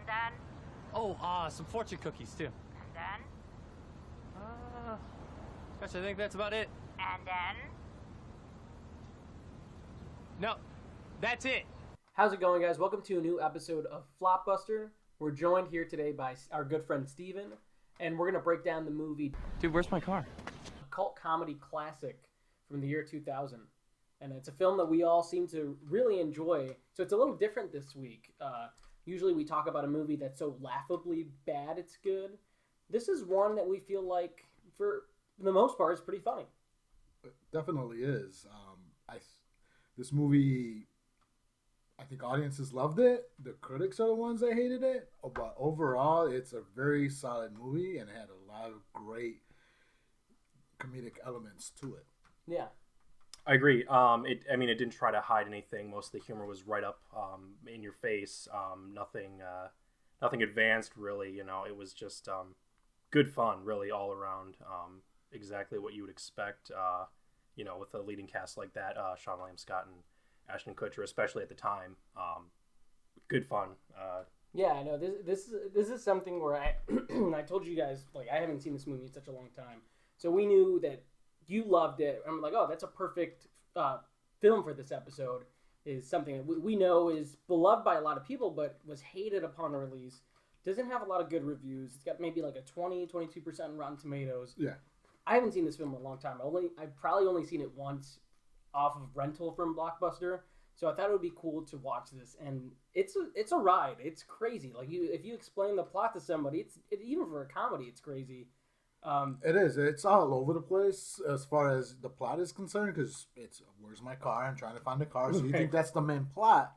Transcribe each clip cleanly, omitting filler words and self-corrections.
then? Oh, some fortune cookies, too. And then? Gosh, I think that's about it. And then? No, that's it. How's it going, guys? Welcome to a new episode of FLOPBUSTER. We're joined here today by our good friend Steven, and we're going to break down the movie. Dude, where's my car? A cult comedy classic from the year 2000. And it's a film that we all seem to really enjoy. So it's a little different this week. Usually we talk about a movie that's so laughably bad it's good. This is one that we feel like, for the most part, is pretty funny. It definitely is. This movie, I think audiences loved it. The critics are the ones that hated it. But overall, it's a very solid movie and had a lot of great comedic elements to it. Yeah. I agree. It didn't try to hide anything. Most of the humor was right up in your face. Nothing advanced, really. You know, it was just good fun, really, all around. Exactly what you would expect. With a leading cast like that, Sean William Scott and Ashton Kutcher, especially at the time. Good fun. Yeah, I know. This is something where I told you guys, like, I haven't seen this movie in such a long time, so we knew that you loved it. I'm like, oh, that's a perfect film for this episode. Is something that we know is beloved by a lot of people, but was hated upon release. Doesn't have a lot of good reviews. It's got maybe like a 22% Rotten Tomatoes. Yeah. I haven't seen this film in a long time. I've probably only seen it once off of rental from Blockbuster. So I thought it would be cool to watch this, and it's a ride. It's crazy. Like if you explain the plot to somebody, even for a comedy, it's crazy. It is. It's all over the place as far as the plot is concerned, because it's where's my car? I'm trying to find a car. So you think that's the main plot,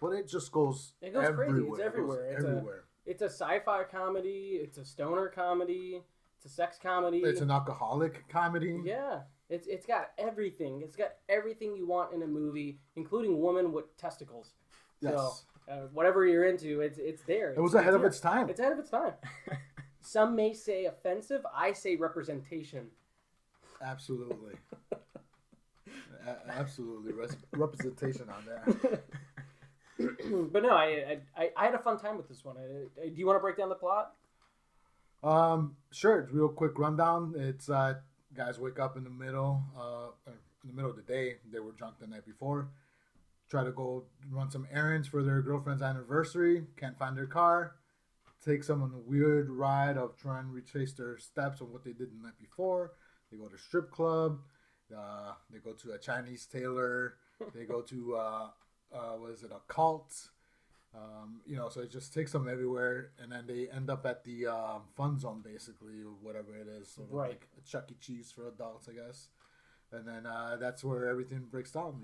but it just goes. It goes everywhere. crazy. It's everywhere. It goes everywhere. It's a sci-fi comedy. It's a stoner comedy. It's a sex comedy. It's an alcoholic comedy. Yeah. It's got everything. It's got everything you want in a movie, including women with testicles. Yes. So whatever you're into, it's there. It was ahead of its time. It's ahead of its time. Some may say offensive. I say representation. Absolutely. Absolutely. Representation on that. But no, I had a fun time with this one. Do you want to break down the plot? Sure. Real quick rundown. It's guys wake up in the middle of the day. They were drunk the night before. Try to go run some errands for their girlfriend's anniversary. Can't find their car. Take them on a weird ride of trying to retrace their steps of what they did the night before. They go to a strip club. They go to a Chinese tailor. They go to a cult. So it just takes them everywhere, and then they end up at the fun zone, basically, or whatever it is. So right. Like a Chuck E. Cheese for adults, I guess. And then that's where everything breaks down,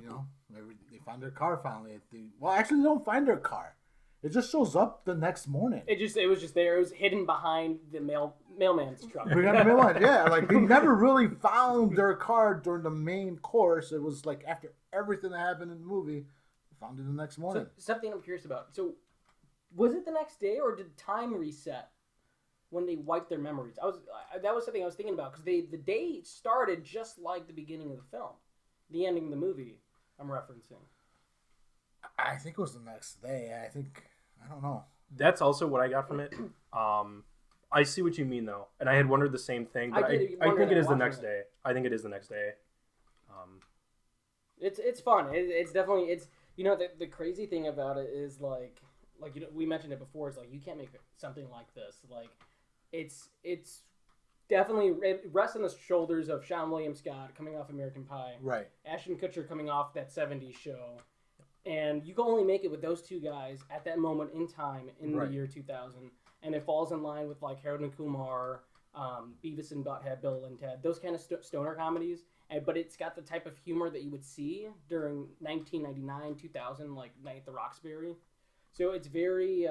They find their car finally. Actually, they don't find their car. It just shows up the next morning. It was just there. It was hidden behind the mailman's truck. We got the mailman, yeah. Like, they never really found their car during the main course. It was like after everything that happened in the movie, they found it the next morning. So, something I'm curious about. So, was it the next day, or did time reset when they wiped their memories? That was something I was thinking about, because the day started just like the beginning of the film, the ending of the movie. I'm referencing. I think it was the next day. I don't know. That's also what I got from it. I see what you mean, though, and I had wondered the same thing. But I think it is the next day. I think it is the next day. It's fun. It's definitely the crazy thing about it is like we mentioned it before. It's like you can't make something like this. Like it's definitely, it rests on the shoulders of Sean William Scott coming off American Pie. Right. Ashton Kutcher coming off that 70s show. And you can only make it with those two guys at that moment in time in the year 2000. And it falls in line with like Harold and Kumar, Beavis and Butthead, Bill and Ted, those kind of stoner comedies. But it's got the type of humor that you would see during 1999, 2000, like Night at the Roxbury. So it's very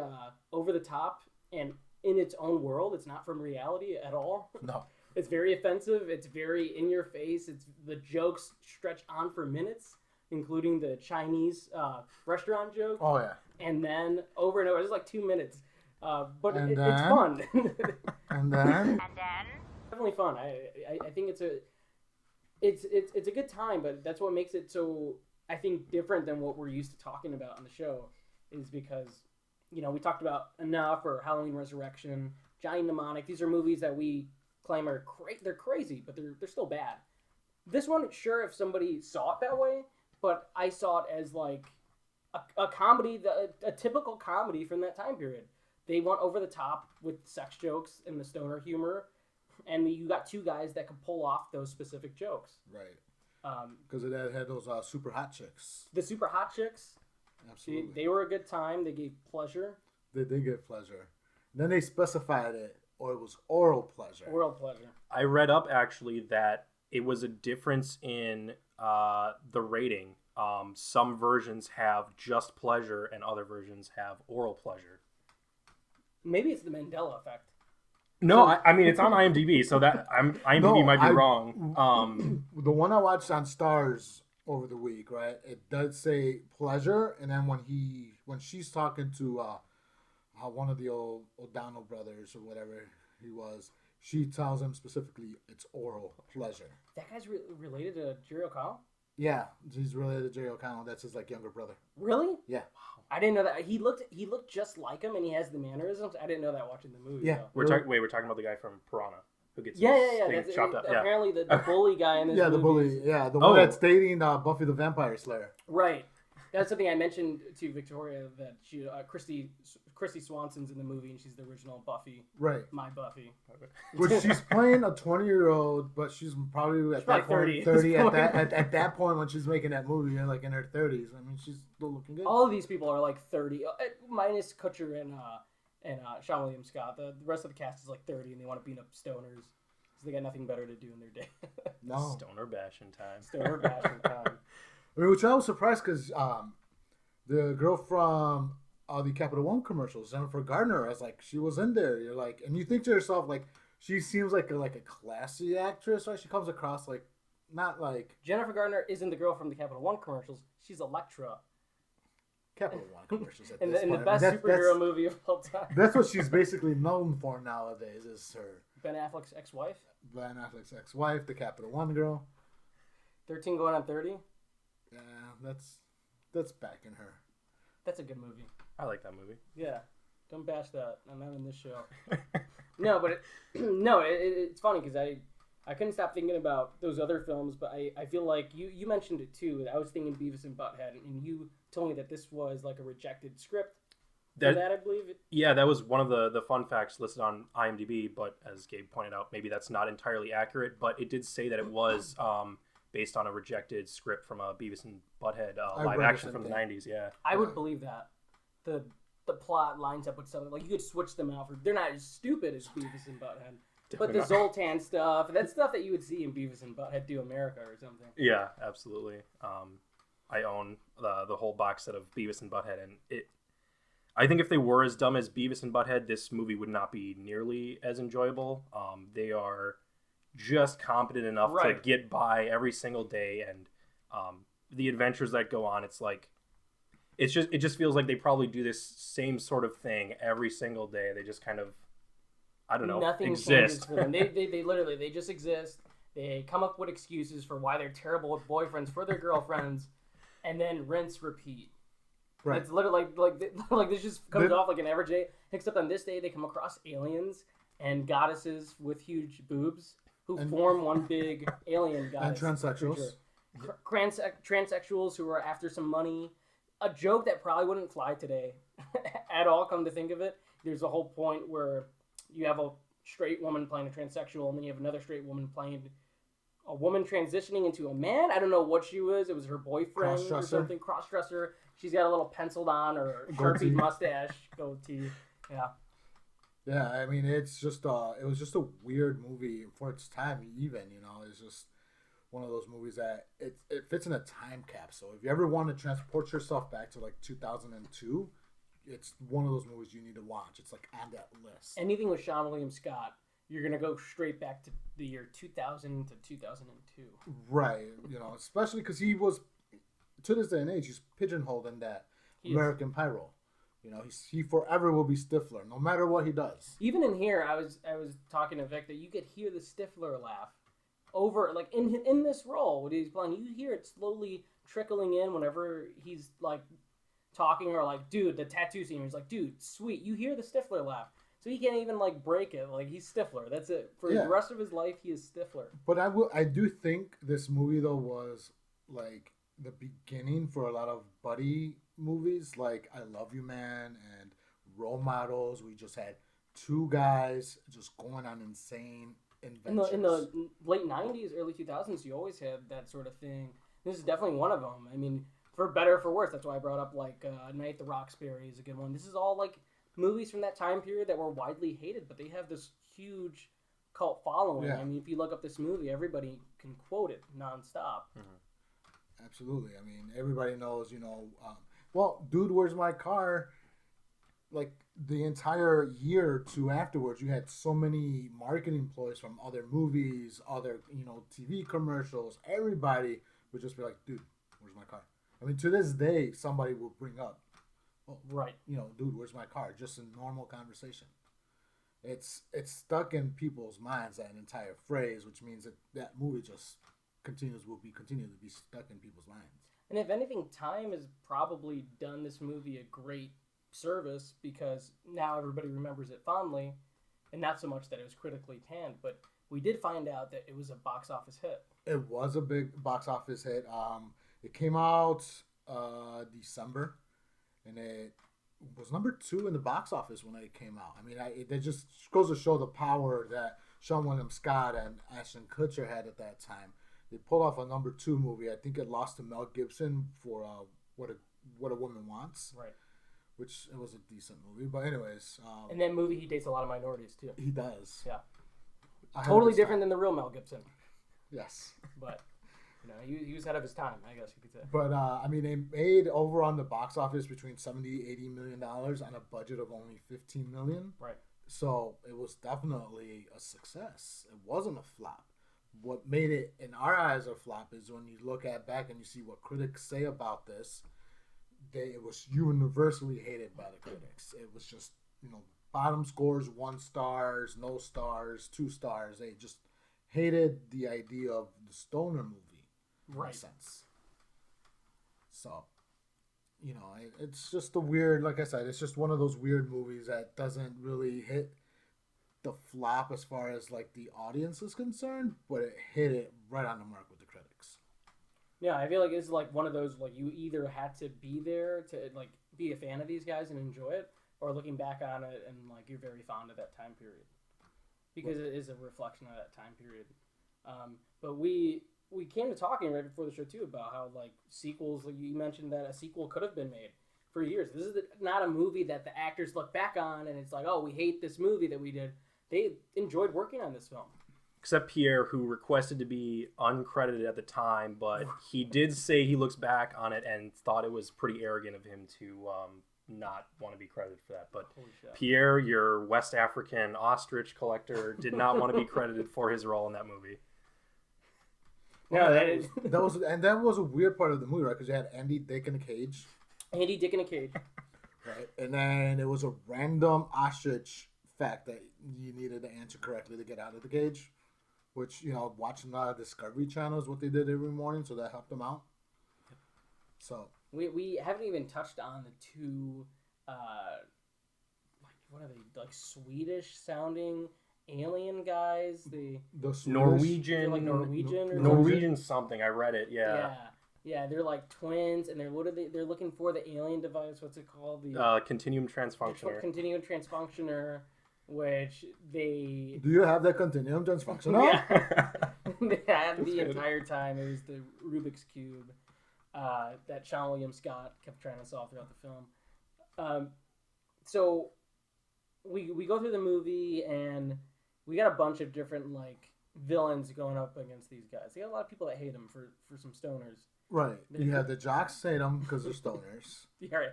over the top and in its own world. It's not from reality at all. No. It's very offensive. It's very in your face. The jokes stretch on for minutes, including the Chinese restaurant joke. Oh, yeah. And then over and over, it's like 2 minutes. But it's fun. And then? Definitely fun. I think it's a good time, but that's what makes it so, I think, different than what we're used to talking about on the show, is because we talked about Enough or Halloween Resurrection, Johnny Mnemonic. These are movies that we claim are they're crazy, but they're still bad. This one, sure, if somebody saw it that way, but I saw it as like a comedy, a typical comedy from that time period. They went over the top with sex jokes and the stoner humor, and you got two guys that could pull off those specific jokes. Right. Because it had those super hot chicks. The super hot chicks. Absolutely. They were a good time. They gave pleasure. They did give pleasure. And then they specified it, or it was oral pleasure. Oral pleasure. I read up actually that it was a difference in the rating. Some versions have just pleasure, and other versions have oral pleasure. Maybe it's the Mandela effect. No, I mean it's on IMDb, so that IMDb might be wrong. The one I watched on Stars over the week, right? It does say pleasure, and then when she's talking to one of the old O'Donnell brothers or whatever he was, she tells him specifically it's oral pleasure. That guy's related to Jerry O'Connell? Yeah, he's related to Jerry O'Connell. That's his younger brother. Really? Yeah. I didn't know that. He looked just like him, and he has the mannerisms. I didn't know that watching the movie. Yeah. Though. We're talking about the guy from Piranha who gets yeah. thing chopped up. Apparently, the bully guy in this movie. The bully. Yeah, the one that's dating Buffy the Vampire Slayer. Right. That's something I mentioned to Victoria, that she Christy Swanson's in the movie, and she's the original Buffy. Right. My Buffy. Which she's playing a 20-year-old, but she's probably at that point 30 at that point when she's making that movie, in her 30s. I mean, she's still looking good. All of these people are like 30, minus Kutcher and Sean William Scott. The rest of the cast is like 30, and they want to beat up stoners, so they got nothing better to do in their day. No. Stoner bashing time. Stoner bashing time. I mean, which I was surprised because the girl from the Capital One commercials, Jennifer Gardner, she was in there. You're like, and you think to yourself, she seems like a classy actress, right? She comes across not like Jennifer Gardner isn't the girl from the Capital One commercials. She's Elektra. Capital One commercials at in this point. the best superhero movie of all time. That's what she's basically known for nowadays, is her Ben Affleck's ex-wife. Ben Affleck's ex-wife, the Capital One girl. 13 going on 30. Yeah, that's back in her. That's a good movie. I like that movie. Yeah, don't bash that. I'm not in this show. No, but it's funny because I couldn't stop thinking about those other films, but I feel like you mentioned it too. I was thinking Beavis and Butthead, and you told me that this was like a rejected script. That I believe. Yeah, that was one of the fun facts listed on IMDb, but as Gabe pointed out, maybe that's not entirely accurate, but it did say that it was based on a rejected script from a Beavis and Butthead live action from the 90s. Yeah, I would believe that. The plot lines up with something like you could switch them out for. They're not as stupid as Beavis and Butthead, but the Zoltan stuff, that's stuff that you would see in Beavis and Butthead Do America or something. Yeah, absolutely. I own the whole box set of Beavis and Butthead, and I think if they were as dumb as Beavis and Butthead, this movie would not be nearly as enjoyable. They are just competent enough to get by every single day, and the adventures that go on, it just feels like they probably do this same sort of thing every single day. They just kind of, I don't know, nothing exist. For them. They literally, they just exist. They come up with excuses for why they're terrible with boyfriends for their girlfriends, and then rinse, repeat. Right. It's literally like this just comes off like an average day, except on this day they come across aliens and goddesses with huge boobs who form one big alien goddess. And transsexuals. Transsexuals who are after some money. A joke that probably wouldn't fly today at all, come to think of it. There's a whole point where you have a straight woman playing a transsexual, and then you have another straight woman playing a woman transitioning into a man. I don't know what she was. It was her boyfriend or something. Cross-dresser. She's got a little penciled on or Sharpie mustache, goatee. Yeah. Yeah, I mean, it's just it was just a weird movie for its time. Even it's just one of those movies that it fits in a time capsule. If you ever want to transport yourself back to 2002, it's one of those movies you need to watch. It's on that list. Anything with Sean William Scott, you're gonna go straight back to the year 2000 to 2002. Right. Especially because he was, to this day and age, he's pigeonholed in that American Pie role. He forever will be Stifler, no matter what he does. Even in here, I was talking to Vic that you could hear the Stifler laugh over, in this role, what he's playing. You hear it slowly trickling in whenever he's talking or like, dude, the tattoo scene. He's like, dude, sweet, you hear the Stifler laugh. So he can't even like break it. Like he's Stifler. That's it. For the rest of his life, he is Stifler. But I do think this movie though was like the beginning for a lot of buddy movies, like I Love You Man and Role Models. We just had two guys just going on insane adventures. In the late 90s, early 2000s, you always had that sort of thing. This is definitely one of them. I mean, for better or for worse, that's why I brought up like Night at the Roxbury is a good one. This is all like movies from that time period that were widely hated, but they have this huge cult following. Yeah. I mean, if you look up this movie, everybody can quote it nonstop. Absolutely. I mean, everybody knows, well, Dude, Where's My Car? Like, the entire year or two afterwards, you had so many marketing ploys from other movies, other, TV commercials. Everybody would just be like, dude, where's my car? I mean, to this day, somebody will bring up, Right. Dude, where's my car? Just a normal conversation. It's stuck in people's minds, that entire phrase, which means that movie just will continue to be stuck in people's minds. And if anything, time has probably done this movie a great service because now everybody remembers it fondly, and not so much that it was critically panned, but we did find out that it was a box office hit. It was a big box office hit. It came out December, and it was number 2 in the box office when it came out. I mean, it just goes to show the power that Sean William Scott and Ashton Kutcher had at that time. They pulled off a number 2 movie. I think it lost to Mel Gibson for What a Woman Wants. Right. Which it was a decent movie, but anyways. In that movie, he dates a lot of minorities too. He does. Yeah. Totally 100%. different than the real Mel Gibson. Yes. But he was ahead of his time, I guess you could say. But I mean, they made over on the box office between $70-80 million on a budget of only $15 million. Right. So it was definitely a success. It wasn't a flop. What made it, in our eyes, a flop is when you look back and you see what critics say about this. It was universally hated by the critics. It was just, bottom scores, 1 stars, no stars, 2 stars. They just hated the idea of the stoner movie, in a sense. So, it's just a weird, like I said, it's just one of those weird movies that doesn't really hit the flop as far as like the audience is concerned, but it hit it right on the mark with the critics. Yeah, I feel like it's like one of those, like, you either had to be there to like be a fan of these guys and enjoy it, or looking back on it and like you're very fond of that time period because it is a reflection of that time period. But we came to talking right before the show too about how like sequels, like you mentioned that a sequel could have been made for years. This is not a movie that the actors look back on and it's like, oh, we hate this movie that we did. They enjoyed working on this film. Except Pierre, who requested to be uncredited at the time, but he did say he looks back on it and thought it was pretty arrogant of him to not want to be credited for that. But Pierre, your West African ostrich collector, did not want to be credited for his role in that movie. Yeah, that was a weird part of the movie, right? Because you had Andy Dick in a cage. Andy Dick in a cage. Right, and then it was a random ostrich fact that you needed to answer correctly to get out of the cage. Which, watching a lot of Discovery Channel is what they did every morning, so that helped them out. So we haven't even touched on the 2, what are they, like Swedish sounding alien guys? The Swedish, Norwegian, like Norwegian or Norwegian something. I read it. Yeah, they're like twins, and they're looking for the alien device. What's it called? The continuum transfunctioner. Continuum transfunctioner. Which they... Do you have that continuum transfunctional? Yeah. They had the entire time. It was the Rubik's Cube that Sean William Scott kept trying to solve throughout the film. So we go through the movie, and we got a bunch of different like villains going up against these guys. They got a lot of people that hate them for some stoners. Right. You have the jocks hate them because they're stoners. Yeah, right.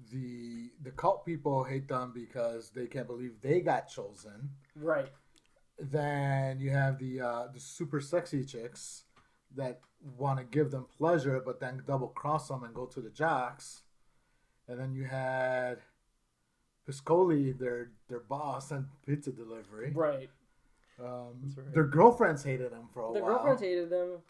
The cult people hate them because they can't believe they got chosen. Right. Then you have the super sexy chicks that want to give them pleasure, but then double cross them and go to the jocks. And then you had Piscoli, their boss, and pizza delivery. Right. Their girlfriends hated them for a while. Their girlfriends hated them.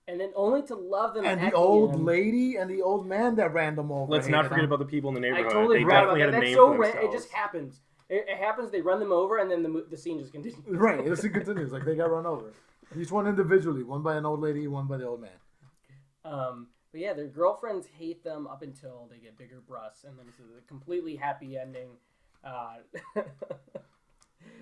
And then only to love them And at the old end. lady and the old man that ran them over. Let's not hated forget them. about the people in the I neighborhood. totally They forgot about definitely that. had a That's name so for random. themselves. It just happens. It happens. They run them over, and then the scene just continues. Right, the scene continues. Like, they got run over. Each one individually. One by an old lady, one by the old man. But yeah, their girlfriends hate them up until they get bigger breasts, and then it's a completely happy ending.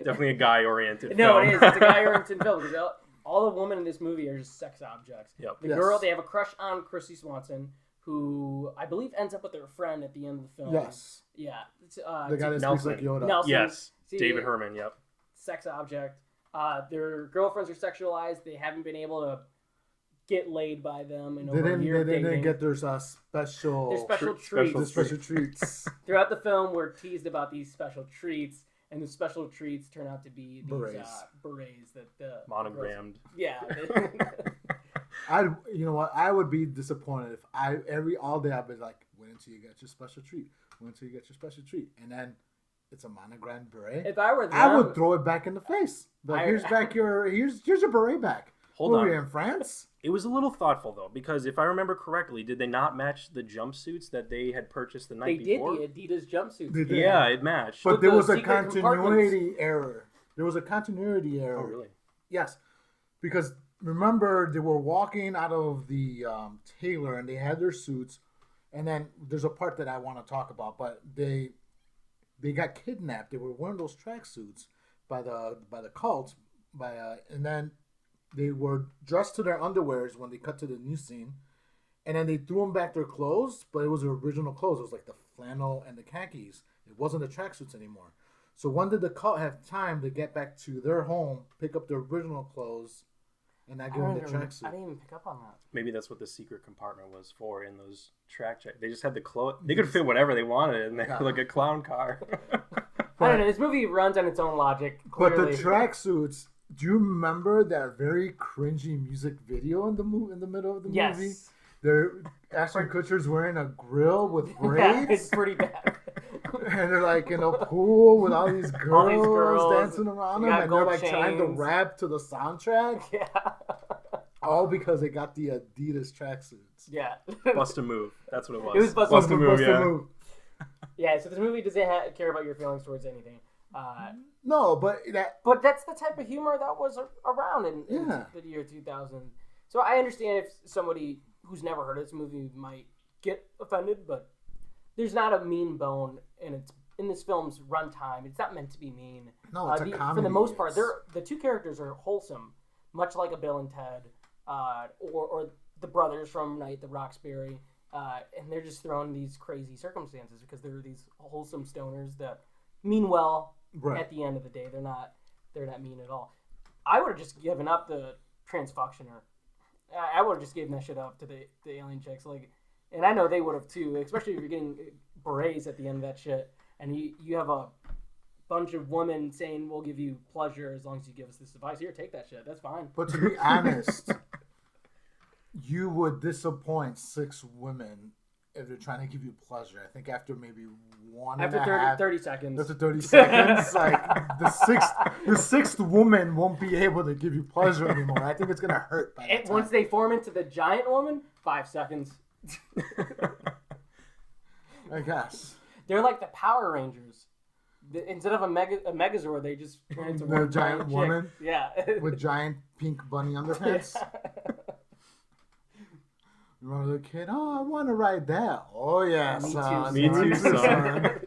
Definitely a guy-oriented No, film. it is. It's a guy-oriented film because all the women in this movie are just sex objects. Yep. The Yes. girl, they have a crush on Chrissy Swanson, who I believe ends up with their friend at the end of the film. Yes. Yeah. It's, The guy that speaks Nelson. like Yoda. Nelson. Yes, See, David Herman. Yep. sex object. Their girlfriends are sexualized. They haven't been able to get laid by them in They over a year didn't, of they didn't dating. get their special... Their special Special treats. the special treats. Throughout the film, we're teased about these special treats, and the special treats turn out to be these berets that the Monogrammed. girls- yeah. You know what? I would be disappointed if all day I'd be like, wait until you get your special treat. Wait until you get your special treat. And then it's a monogrammed beret. If I were them, I would throw it back in the face. Like, here's your beret back. Hold Were on. we in France? It was a little thoughtful though, because if I remember correctly, did they not match the jumpsuits that they had purchased the night they before? did the Adidas jumpsuits. They did. Yeah, it matched. But With there the was a secret continuity error. There was a continuity error. Oh, really? Yes, because remember they were walking out of the tailor and they had their suits, and then there's a part that I want to talk about. But they got kidnapped. They were wearing those tracksuits by the cult, and then they were dressed to their underwears when they cut to the new scene, and then they threw them back their clothes. But it was their original clothes. It was like the flannel and the khakis. It wasn't the tracksuits anymore. So when did the cult have time to get back to their home, pick up their original clothes, and not give them the I tracksuit? didn't even pick up on that. Maybe that's what the secret compartment was for in those track checks. They just had the clothes. They could fit whatever they wanted in there, like a clown car. I don't know. This movie runs on its own logic. But Clearly. the tracksuits. Do you remember that very cringy music video in the middle of the movie? Yes. They're Ashton Kutcher's wearing a grill with Yeah, braids, it's pretty bad. and they're like in a pool with all these girls, dancing around They them, got and they're gold like trying to chains. rap to the soundtrack, Yeah. all because they got the Adidas tracksuits. Yeah. Bust a move. That's what it was. It was Bust a Bust a move. Bust a Yeah. move. Yeah, so this movie doesn't care about your feelings towards anything. No, but But that's the type of humor that was around in Yeah. the year 2000. So I understand if somebody who's never heard of this movie might get offended, but there's not a mean bone in this film's runtime. It's not meant to be mean. No, it's a comedy. For the most part, It's- the two characters are wholesome, much like a Bill and Ted, or the brothers from Night at the Roxbury, and they're just thrown in these crazy circumstances because they're these wholesome stoners that mean well. Right. At the end of the day, they're not mean at all. I would have just given up the transfunctioner. I would have just given that shit up to the alien chicks, like, and I know they would have too, especially if you're getting berets at the end of that shit, and you have a bunch of women saying we'll give you pleasure as long as you give us this device. Here, take that shit. That's fine. But to be honest, you would disappoint 6 women if they're trying to give you pleasure. I think after maybe one After and a half, 30 seconds. after 30 seconds, like the sixth woman won't be able to give you pleasure anymore. I think it's gonna hurt. By that And once they form into the giant woman, 5 seconds. I guess They're like the Power Rangers. Instead of a Megazord, they just turn into They're one a giant chick. woman? Yeah. with giant pink bunny underpants. Remember the kid? Oh, I want to ride that. Oh yeah, Me son. too, Me too, son. son.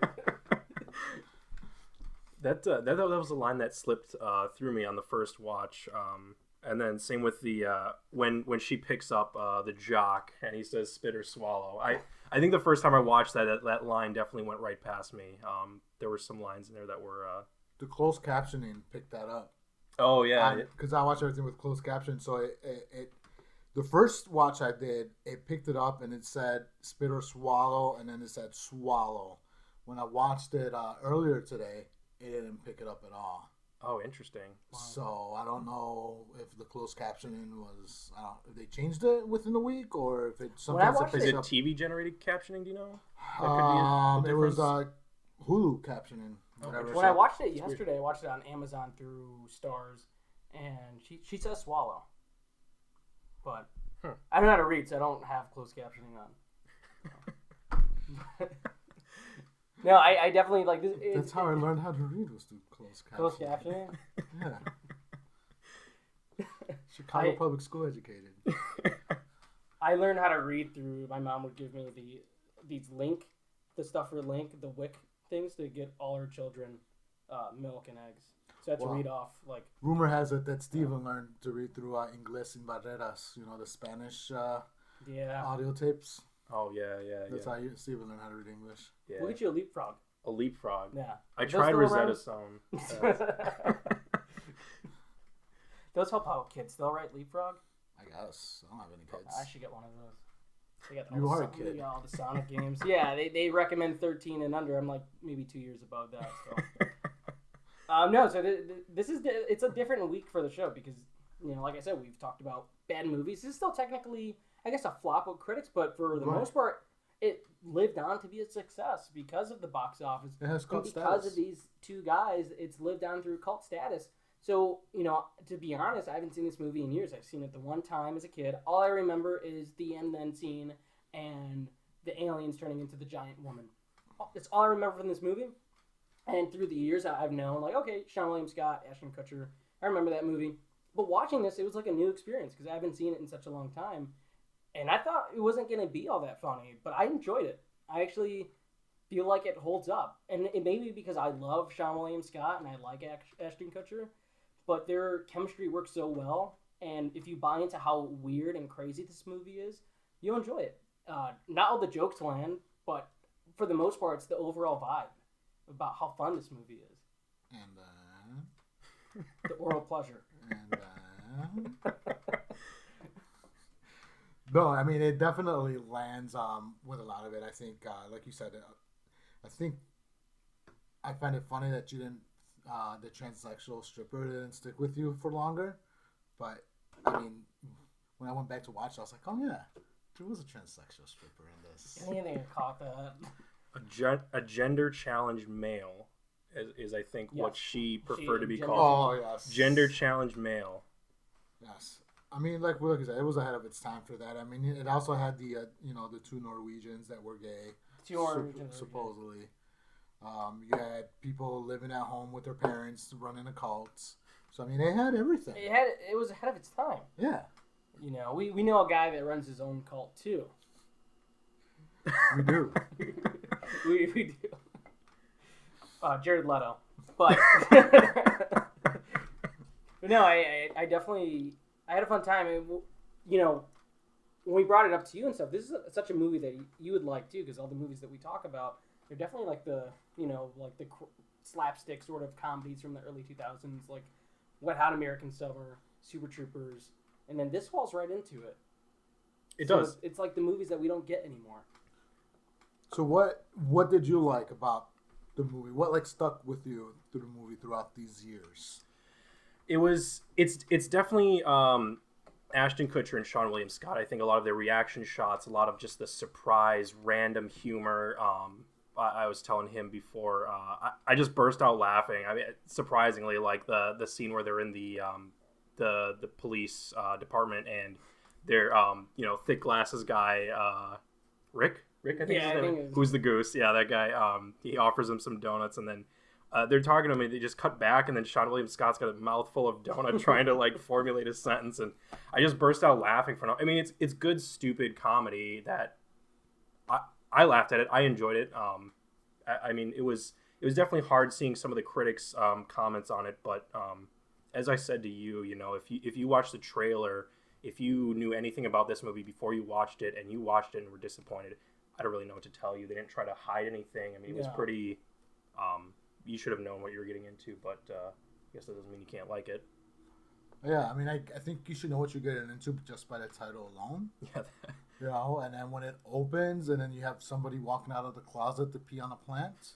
That was a line that slipped through me on the first watch. And then same with the when she picks up the jock and he says spit or swallow. I think the first time I watched that line definitely went right past me. There were some lines in there that were The closed captioning picked that up. oh yeah. Because I watch everything with closed caption, so it the first watch I did, it picked it up and it said spit or swallow, and then it said swallow. When I watched it earlier today, it didn't pick it up at all. Oh, interesting. So I don't know if the closed captioning was if they changed it within the week or if it sometimes watched Is picks it up. TV generated captioning? Do you know? That could be a It was difference? Hulu captioning. Whatever. When I watched it yesterday, I watched it on Amazon through Stars, and she says swallow. But I don't know how to read, so I don't have closed captioning on. No, I definitely like this. That's how I learned how to read, was through closed Closed captioning. captioning. Yeah. Chicago public school educated. I learned how to read through. My mom would give me the stuff for Link, the WIC things to get all her children milk and eggs. So I had to read off like. Rumor has it that Steven learned to read through Inglés sin Barreras, the Spanish audio tapes. Oh yeah. That's how Steven learned how to read English. Yeah. We'll get you a leapfrog. A leapfrog. Yeah. I tried Rosetta Stone. Those help out kids. They'll write leapfrog. I guess. I don't have any kids. I should get one of those. They got You are a kid. They got all the Sonic games. Yeah, they recommend 13 and under. I'm like maybe 2 years above that. So. No, so it's a different week for the show because like I said, we've talked about bad movies. This is still technically, I guess, a flop with critics, but for the most part, it lived on to be a success because of the box office. It has cult because status. of these two guys, it's lived on through cult status. So, to be honest, I haven't seen this movie in years. I've seen it the one time as a kid. All I remember is the end then scene and the aliens turning into the giant woman. That's all I remember from this movie. And through the years, I've known, like, okay, Sean William Scott, Ashton Kutcher, I remember that movie. But watching this, it was like a new experience because I haven't seen it in such a long time. And I thought it wasn't going to be all that funny, but I enjoyed it. I actually feel like it holds up. And it may be because I love Sean William Scott and I like Ashton Kutcher. But their chemistry works so well, and if you buy into how weird and crazy this movie is, you'll enjoy it. Not all the jokes land, but for the most part, it's the overall vibe about how fun this movie is. And the oral pleasure. And no, I mean it definitely lands with a lot of it. I think, like you said, I find it funny that you didn't. The transsexual stripper didn't stick with you for longer, but I mean, when I went back to watch it, I was like, oh yeah, there was a transsexual stripper in this. Anything that caught that. A gender challenged male is I think what she preferred to be called. Oh yes, gender challenged male. Yes, I mean, like I said, it was ahead of its time for that. I mean, it also had the the two Norwegians that were gay, supposedly. You had people living at home with their parents running a cult. So I mean, they had everything. It was ahead of its time. Yeah. We know a guy that runs his own cult too. We do. we do. Jared Leto, but no, I definitely had a fun time. When we brought it up to you and stuff, this is such a movie that you would like too, because all the movies that we talk about. They're definitely like the slapstick sort of comedies from the early 2000s, like Wet Hot American Summer, Super Troopers, and then this falls right into it. It does. It's like the movies that we don't get anymore. So what did you like about the movie? What stuck with you through the movie throughout these years? It's definitely Ashton Kutcher and Sean William Scott. I think a lot of their reaction shots, a lot of just the surprise, random humor. I was telling him before, I just burst out laughing. I mean, surprisingly, like the scene where they're in the police department and they're thick glasses guy, Rick I think is his name, who's the goose. Yeah, that guy. He offers him some donuts and then they're talking to him and they just cut back and then Sean William Scott's got a mouthful of donut trying to formulate a sentence and I just burst out laughing for no. I mean, it's good stupid comedy that. I laughed at it. I enjoyed it. I mean, it was definitely hard seeing some of the critics' comments on it. But as I said to you, if you watch the trailer, if you knew anything about this movie before you watched it and you watched it and were disappointed, I don't really know what to tell you. They didn't try to hide anything. I mean, it was pretty. You should have known what you were getting into, but I guess that doesn't mean you can't like it. Yeah, I mean, I think you should know what you're getting into just by the title alone. Yeah. And then when it opens, and then you have somebody walking out of the closet to pee on a plant,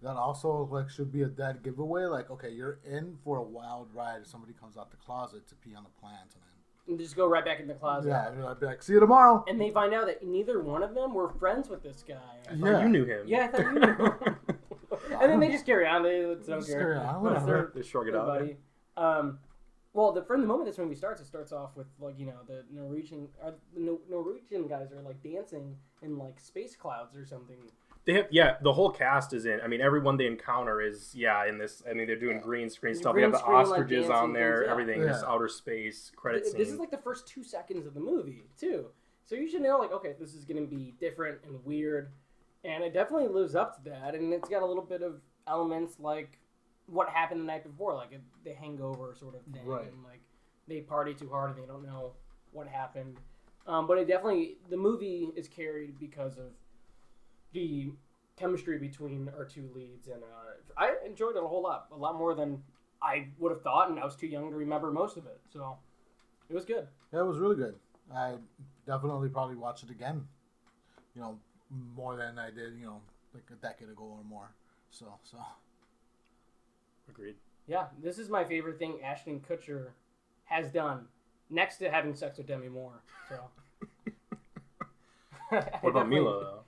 that also should be a dead giveaway. Like, okay, you're in for a wild ride if somebody comes out the closet to pee on a plant, and just go right back in the closet. Yeah, I'd be like, see you tomorrow. And they find out that neither one of them were friends with this guy. I thought you knew him. Yeah, I thought you knew him. And then they just carry on. They don't just care. carry on. Whatever. They shrug it out. Buddy. Well, from the moment this movie starts, it starts off with like the Norwegian guys are like dancing in like space clouds or something. They have the whole cast is in. I mean, everyone they encounter is in this. I mean, they're doing green screen stuff. They have the ostriches on there, everything, this outer space credit scene. This is like the first 2 seconds of the movie too, so you should know like, okay, this is gonna be different and weird, and it definitely lives up to that, and it's got a little bit of elements like what happened the night before, like the hangover sort of thing, right. And like they party too hard and they don't know what happened. But the movie is carried because of the chemistry between our two leads, and I enjoyed it a lot more than I would have thought, and I was too young to remember most of it, so it was good. Yeah, it was really good. I definitely probably watch it again, more than I did, like a decade ago or more. So. Agreed. Yeah, this is my favorite thing Ashton Kutcher has done, next to having sex with Demi Moore. So. What about Mila, though?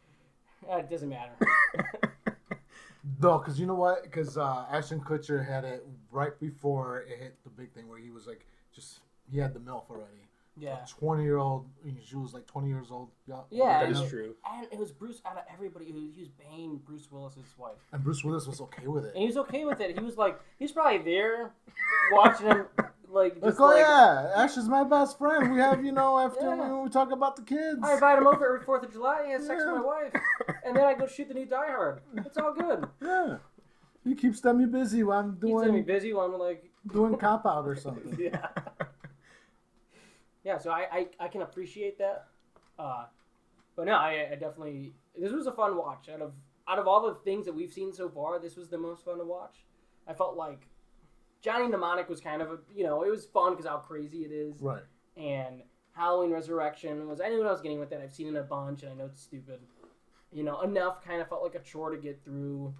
It doesn't matter. No, because you know what? Because Ashton Kutcher had it right before it hit the big thing where he was like, he had the MILF already. Yeah. 20-year-old, she was like 20 years old. Yeah, that is true. And it was Bruce, out of everybody, he was banging Bruce Willis's wife. And Bruce Willis was okay with it. And he was okay with it. He was like, he's probably there watching him, like, just yeah, Ash is my best friend. We have, after we talk about the kids. I invite him over every 4th of July. He has sex with my wife. And then I go shoot the new Die Hard. It's all good. Yeah. He keeps Demi busy while I'm doing cop out or something. Yeah. Yeah, so I can appreciate that. But no, I definitely, this was a fun watch. Out of all the things that we've seen so far, this was the most fun to watch. I felt like Johnny Mnemonic was kind of it was fun because how crazy it is. Right. And Halloween Resurrection I knew what I was getting with that. I've seen it a bunch, and I know it's stupid. Enough kind of felt like a chore to get through.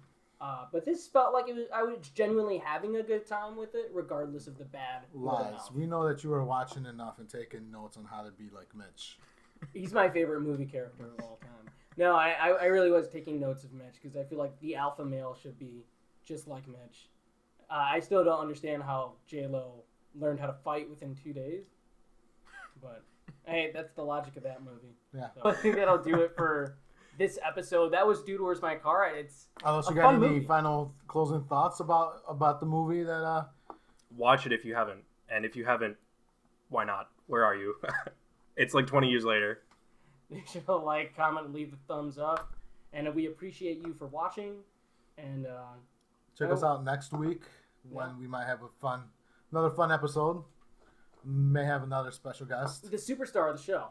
But this felt like I was genuinely having a good time with it, regardless of the bad. Lies. We know that you were watching enough and taking notes on how to be like Mitch. He's my favorite movie character of all time. No, I really was taking notes of Mitch because I feel like the alpha male should be just like Mitch. I still don't understand how J-Lo learned how to fight within 2 days. But, hey, that's the logic of that movie. Yeah. So I think that'll do it for this episode. That was Dude, Where's My Car? It's Unless you got any final closing thoughts about the movie that... Watch it if you haven't. And if you haven't, why not? Where are you? It's like 20 years later. Make sure to like, comment, leave a thumbs up. And we appreciate you for watching. And check us out next week when we might have another fun episode. May have another special guest. The superstar of the show.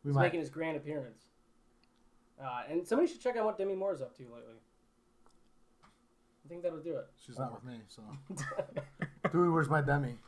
He's making his grand appearance. And somebody should check out what Demi Moore's up to lately. I think that'll do it. She's not with me, so. Dude, where's my Demi?